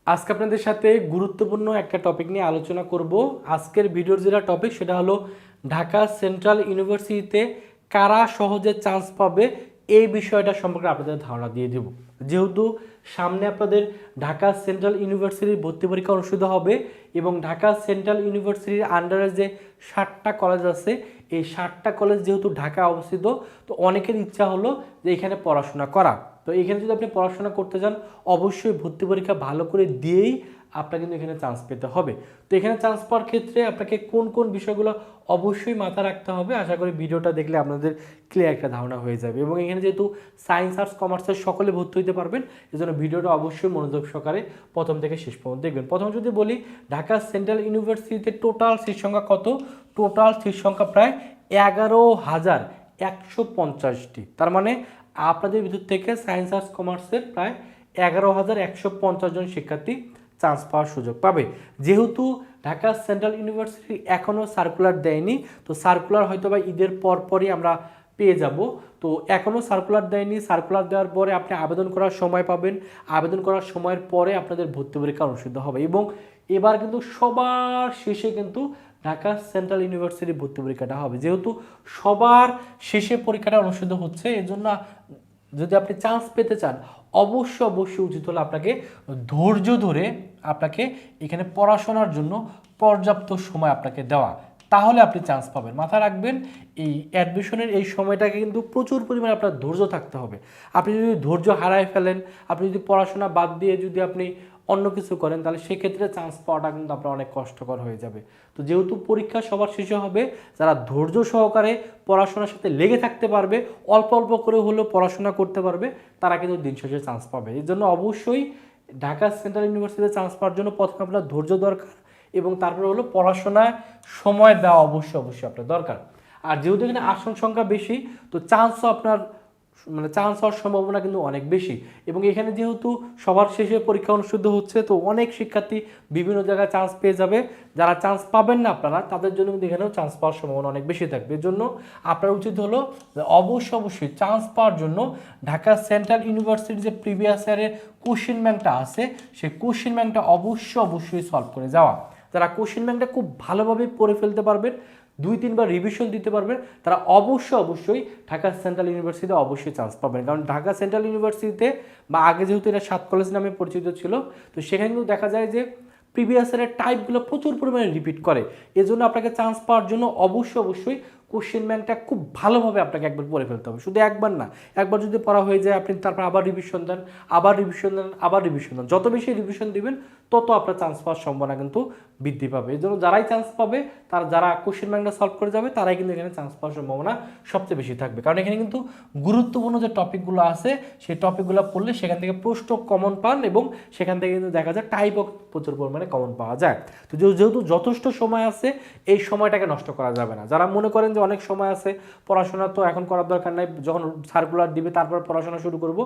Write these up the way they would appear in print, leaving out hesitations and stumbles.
আজকে আপনাদের সাথে গুরুত্বপূর্ণ একটা টপিক নিয়ে আলোচনা করব। আজকের ভিডিওর যেটা টপিক সেটা হলো ঢাকা সেন্ট্রাল ইউনিভার্সিটিতে কারা সহজে চান্স পাবে এই বিষয়টা সম্পর্কে আপনাদের ধারণা দিয়ে দেব। যেহেতু সামনে আপনাদের ঢাকা সেন্ট্রাল ইউনিভার্সিটির ভর্তি পরীক্ষা অনুষ্ঠিত হবে এবং ঢাকা সেন্ট্রাল ইউনিভার্সিটির আন্ডারে যে 7টা কলেজ আছে, এই 7টা কলেজ যেহেতু ঢাকায় অবস্থিত, তো অনেকের ইচ্ছা হলো যে এখানে পড়াশোনা করা। তো এখানে যদি আপনি পড়াশোনা করতে চান, অবশ্যই ভর্তি পরীক্ষা ভালো করে দিয়েই আপনার কিন্তু এখানে চান্স পেতে হবে। তো এখানে চান্স পাওয়ার ক্ষেত্রে আপনাকে কোন কোন বিষয়গুলো অবশ্যই মাথায় রাখতে হবে, আশা করি ভিডিওটা দেখলে আপনাদের ক্লিয়ার একটা ধারণা হয়ে যাবে। এবং এখানে যেহেতু সায়েন্স আর্টস কমার্সের সকলে ভর্তি হতে পারবেন, এজন্য ভিডিওটা অবশ্যই মনোযোগ সহকারে প্রথম থেকে শেষ পর্যন্ত দেখবেন। প্রথম যদি বলি, ঢাকা সেন্ট্রাল ইউনিভার্সিটিতে টোটাল সিট সংখ্যা কত? টোটাল সিট সংখ্যা প্রায় 11,150টি। তার মানে আপনাদের ভিতর থেকে সায়েন্স আর্টস কমার্সের প্রায় 11,150 জন শিক্ষার্থী চান্স পাওয়ার সুযোগ পাবে। যেহেতু ঢাকা সেন্ট্রাল ইউনিভার্সিটি এখনও সার্কুলার দেয়নি, তো সার্কুলার হয়তো বা ঈদের পরপরই আমরা পেয়ে যাব। তো এখনও সার্কুলার দেয়নি, সার্কুলার দেওয়ার পরে আপনি আবেদন করার সময় পাবেন, আবেদন করার সময়ের পরে আপনাদের ভর্তি পরীক্ষা অনুষ্ঠিত হবে। এবং এবার কিন্তু সবার শেষে কিন্তু ঢাকা সেন্ট্রাল ইউনিভার্সিটি ভর্তি পরীক্ষাটা হবে। যেহেতু সবার শেষে পরীক্ষাটা অনুষ্ঠিত হচ্ছে, এজন্য যদি আপনি চান্স পেতে চান, অবশ্যই উচিত হলো আপনাকে ধৈর্য ধরে আপনাকে এখানে পড়াশোনার জন্য পর্যাপ্ত সময় আপনাকে দেওয়া, তাহলে আপনি চান্স পাবেন। মাথায় রাখবেন, এই অ্যাডমিশনের এই সময়টাকে কিন্তু প্রচুর পরিমাণে আপনার ধৈর্য থাকতে হবে। আপনি যদি ধৈর্য হারায় ফেলেন, আপনি যদি পড়াশোনা বাদ দিয়ে যদি আপনি অন্য কিছু করেন, তাহলে সেক্ষেত্রে চান্স পাওয়াটা কিন্তু আপনার অনেক কষ্টকর হয়ে যাবে। তো যেহেতু পরীক্ষা সবার শেষে হবে, যারা ধৈর্য সহকারে পড়াশোনার সাথে লেগে থাকতে পারবে, অল্প অল্প করে হলেও পড়াশোনা করতে পারবে, তারা কিন্তু দিন শেষে চান্স পাবে। এর জন্য অবশ্যই ঢাকা সেন্ট্রাল ইউনিভার্সিটিতে চান্স পাওয়ার জন্য প্রথমে আপনার ধৈর্য দরকার, এবং তারপরে হলো পড়াশোনায় সময় দেওয়া অবশ্যই আপনার দরকার। আর যেহেতু এখানে আসন সংখ্যা বেশি, তো চান্সও আপনার চান্স হওয়ার সম্ভাবনা কিন্তু অনেক বেশি। এবং এখানে যেহেতু সবার শেষে পরীক্ষা অনুষ্ঠিত হচ্ছে, তো অনেক শিক্ষার্থী বিভিন্ন জায়গায় চান্স পেয়ে যাবে। যারা চান্স পাবেন না আপনারা, তাদের জন্য কিন্তু এখানেও চান্স পাওয়ার সম্ভাবনা অনেক বেশি থাকবে। এর জন্য আপনার উচিত হলো অবশ্যই চান্স পাওয়ার জন্য ঢাকা সেন্ট্রাল ইউনিভার্সিটির যে প্রিভিয়াস ইয়ারের কোশ্চেন ব্যাংকটা আছে, সেই কোশ্চেন ব্যাংকটা অবশ্যই সলভ করে যাওয়া। যারা কোশ্চেন ব্যাংকটা খুব ভালোভাবে পড়ে ফেলতে পারবেন, 2-3 বার রিভিশন দিতে পারবেন, তারা অবশ্যই ঢাকা সেন্ট্রাল ইউনিভার্সিটিতে অবশ্যই চান্স পাবেন। কারণ ঢাকা সেন্ট্রাল ইউনিভার্সিটিতে, বা আগে যেহেতু এটা 7 কলেজ নামে পরিচিত ছিল, তো সেখানে কিন্তু দেখা যায় যে প্রিভিয়াস ইয়ারের টাইপগুলো প্রচুর পরিমাণে রিপিট করে। এজন্য আপনাকে চান্স পাওয়ার জন্য অবশ্যই কোশ্চেন ব্যাংকটা খুব ভালোভাবে আপনাকে একবার পড়ে ফেলতে হবে। শুধু একবার না, একবার যদি পড়া হয়ে যায়, আপনি তারপর আবার রিভিশন দেন, আবার রিভিশন দেন। যত বেশি রিভিশন দিবেন, তত আপনার চান্স পাওয়ার সম্ভাবনা কিন্তু বৃদ্ধি পাবে। এই জন্য যারাই চান্স পাবে, যারা কোশ্চেন ব্যাংকটা সলভ করে যাবে, তারাই কিন্তু এখানে চান্স পাওয়ার সম্ভাবনা সবচেয়ে বেশি থাকবে। কারণ এখানে কিন্তু গুরুত্বপূর্ণ যে টপিকগুলো আছে, সেই টপিকগুলো পড়লে সেখান থেকে প্রশ্ন কমন পান, এবং সেখান থেকে কিন্তু দেখা যায় টাইপও প্রচুর পরিমাণে কমন পাওয়া যায়। তো যেহেতু যথেষ্ট সময় আছে, এই সময়টাকে নষ্ট করা যাবে না। যারা মনে করেন যে অনেক সময় আছে, পড়াশোনা তো এখন করার দরকার নাই, যখন সার্কুলার দিবে তারপর পড়াশোনা শুরু করব,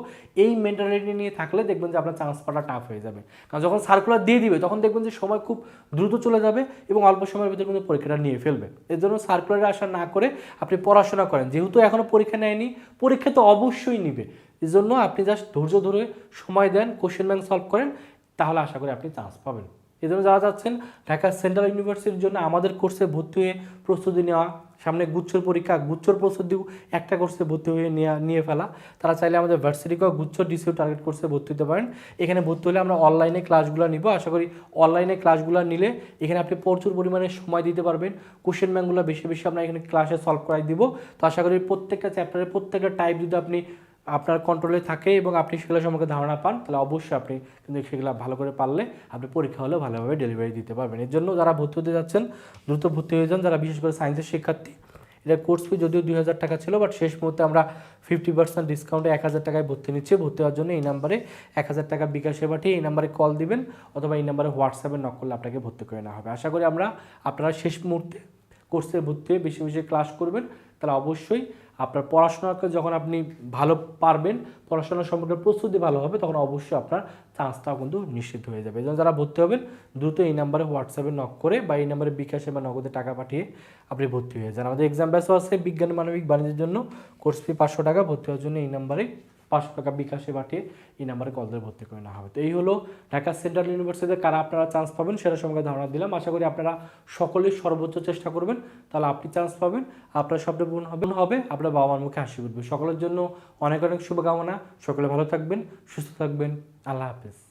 এই মেন্টালিটি নিয়ে থাকলে দেখবেন যে আপনার চান্স পাওয়াটা টাফ হয়ে যাবে। কারণ যখন সার্কুলার দিয়ে দিবে, তখন দেখবেন যে সময় খুব দ্রুত চলে যাবে এবং অল্প সময়ের ভিতরে কিন্তু পরীক্ষাটা নিয়ে ফেলবে। এর জন্য সার্কুলারে আশা না করে আপনি পড়াশোনা করেন। যেহেতু এখনও পরীক্ষা নেয়নি, পরীক্ষা তো অবশ্যই নিবে, এই জন্য আপনি জাস্ট ধৈর্য ধরে সময় দেন, কোশ্চেন ব্যাংক সলভ করেন, তাহলে আশা করি আপনি চান্স পাবেন। এই জন্য যারা যাচ্ছেন ঢাকা সেন্ট্রাল ইউনিভার্সিটির জন্য আমাদের কোর্সে ভর্তি হয়ে প্রস্তুতি নেওয়া, সামনে গুচ্ছর পরীক্ষা, গুচ্ছর প্রস্তুতি একটা কোর্সে ভর্তি হয়ে নিয়ে ফেলা, তারা চাইলে আমাদের ভার্সিটিকে গুচ্ছ ডিসিউ টার্গেট কোর্সে ভর্তি হতে পারেন। এখানে ভর্তি হলে আমরা অনলাইনে ক্লাসগুলো নিব। আশা করি অনলাইনে ক্লাসগুলো নিলে এখানে আপনি প্রচুর পরিমাণে সময় দিতে পারবেন। কোশ্চেন ব্যাংকগুলো বেশি আমরা এখানে ক্লাসে সলভ করাই দিব। তো আশা করি প্রত্যেকটা চ্যাপ্টারের প্রত্যেকটা টাইপ যদি আপনি আপনার কন্ট্রোলে থাকে এবং আপনি সেগুলো সম্পর্কে ধারণা পান, তাহলে অবশ্যই আপনি কিন্তু সেগুলো ভালো করে পারলে আপনি পরীক্ষা হলেও ভালোভাবে ডেলিভারি দিতে পারবেন। এর জন্য যারা ভর্তি হতে যাচ্ছেন, দ্রুত ভর্তি হয়ে যান। যারা বিশেষ করে সায়েন্সের শিক্ষার্থী, এটা কোর্স ফি যদিও 2,000 টাকা ছিল, বাট শেষ মুহূর্তে আমরা 50% ডিসকাউন্টে 1,000 টাকায় ভর্তি নিচ্ছি। ভর্তি হওয়ার জন্য এই নাম্বারে 1,000 টাকা বিকাশে পাঠিয়ে এই নাম্বারে কল দিবেন, অথবা এই নাম্বারে হোয়াটসঅ্যাপে নক করলে আপনাকে ভর্তি করে নেওয়া হবে। আশা করি আপনারা শেষ মুহূর্তে কোর্সে ভর্তি হয়ে বেশি ক্লাস করবেন, তাহলে অবশ্যই আপনার পড়াশোনাকে যখন আপনি ভালো পারবেন, পড়াশোনা সম্পর্কে প্রস্তুতি ভালো হবে, তখন অবশ্যই আপনার চান্সটাও কিন্তু নিশ্চিত হয়ে যাবে। এই জন্য যারা ভর্তি হবেন, দ্রুত এই নাম্বারে হোয়াটসঅ্যাপে নক করে বা এই নাম্বারে বিকাশে বা নগদে টাকা পাঠিয়ে আপনি ভর্তি হয়ে যান। আমাদের এক্সাম ব্যাচও আছে বিজ্ঞান মানবিক বাণিজ্যের জন্য, কোর্স ফি 500 টাকা। ভর্তি হওয়ার জন্য এই নাম্বারে 500 টাকা বিকাশে পাঠিয়ে এই নাম্বারে কল দিয়ে ভর্তি করে নেওয়া হবে। তো এই হলো ঢাকা সেন্ট্রাল ইউনিভার্সিটিতে কারা আপনারা চান্স পাবেন সেটা সম্পর্কে ধারণা দিলাম। আশা করি আপনারা সকলেই সর্বোচ্চ চেষ্টা করবেন, তাহলে আপনি চান্স পাবেন, আপনার স্বপ্ন পূরণ হবে, আপনার বাবা মার মুখে হাসি উঠবে। সকলের জন্য অনেক অনেক শুভকামনা। সকলে ভালো থাকবেন, সুস্থ থাকবেন। আল্লাহ হাফেজ।